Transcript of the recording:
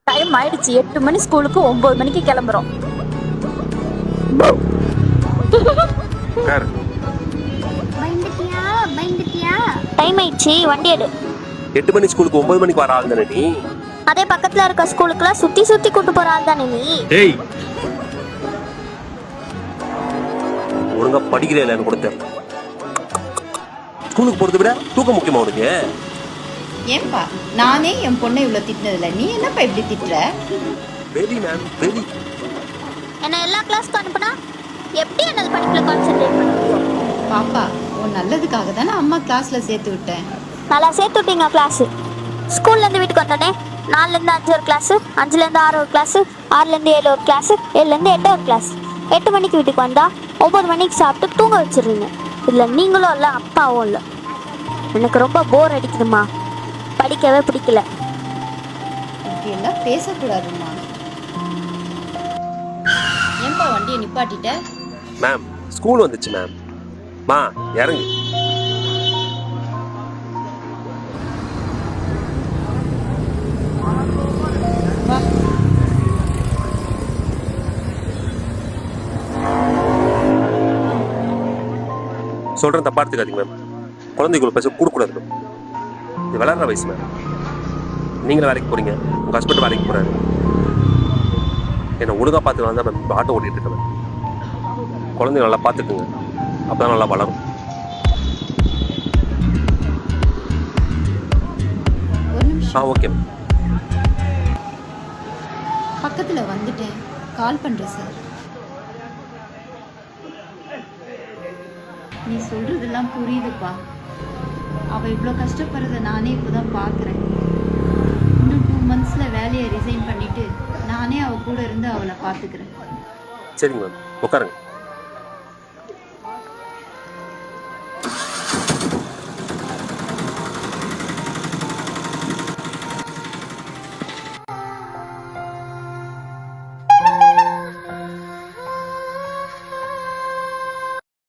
Time ஆயிடுச்சு. 8 மணி ஸ்கூலுக்கு 9 மணிக்கு கிளம்புறோம். டைம் ஆயிடுச்சு, வண்டி எடு. 8 மணி ஸ்கூலுக்கு 9 மணிக்கு வர ஆள் தானே நீ? அதே பக்கத்துல இருக்க ஸ்கூலுக்குலாம் சுத்தி சுத்தி கூட்டு போற ஆள் தானே நீ? டேய், ஒழுங்கா படிக்கிறே இல்லைன்னு கூட தெரியல. ஸ்கூலுக்கு போறதை விட தூக்கம் முக்கியமா உனக்கு? ஏன்பா நானே என் பொண்ணை இவ்வளவு திட்டினதில்ல, நீ என்னப்பா இப்படி திட்டுற? Very ma'am very. என்ன எல்லா கிளாஸ்க்கு அனுப்புனா எப்படி என்னது படிப்புல கான்சென்ட்ரேட் பண்ண முடியும்? பாப்பா உன் நல்லதுக்காக தானே அம்மா கிளாஸ்ல சேர்த்து விட்டேன். நல்லா சேர்த்து விட்டீங்க கிளாஸ். ஸ்கூல்ல இருந்து வீட்டுக்கு வந்தோடனே 4ல இருந்து 5 ஒரு கிளாஸ், 5ல இருந்து 6 ஒரு கிளாஸ், 6ல இருந்து 7 ஒரு கிளாஸ், 7ல இருந்து 8 ஒரு கிளாஸ். 8 மணிக்கு வீட்டுக்கு வந்தா 9 மணிக்கு சாப்பிட்டு தூங்க வச்சிடுறீங்க. இதுல நீங்களும் இல்லை அப்பாவும் இல்லை. எனக்கு ரொம்ப போர் அடிக்குதுமா, படிக்கவே பிடிக்கல. இப்படி எல்லாம் பேசக்கூடாதும்மா. ஏன்பா வண்டியை நிப்பாட்டிட்ட? மேம் ஸ்கூல் வந்துச்சு மேம். மா இறங்கு. வா. சொல்றேன், தப்பா எடுத்துக்காதீங்க மேம். குழந்தைகளுக்கு பேச கூடக்கூடாது மேம். இது விளையாடுற வயசு மேம். நீங்களும் வேலைக்கு போறீங்க, உங்க ஹஸ்பண்ட் வேலைக்கு போறாரு. என்னை ஒழுங்கா பார்த்து தான் மேம் ஆட்டோ ஓட்டிட்டு இருக்கேன் மேம். குழந்தைங்க நல்லா பார்த்துக்குங்க, அப்பதான் நல்லா வளரும். ஒரு நிமிஷம். Okay ma'am. பக்கத்துல வந்துட்டேன், கால் பண்றேன் சார். நீ சொல்றதெல்லாம் புரியுதுப்பா. அவ இவ்வளோ கஷ்டப்படுறத நானே இப்போதான் பார்க்குறேன். இன்னும் 2 monthsல வேலையை ரிசைன் பண்ணிட்டு நானே அவ கூட இருந்து அவளை பார்த்துக்கிறேன். சரிங்க மேம், உட்காருங்க.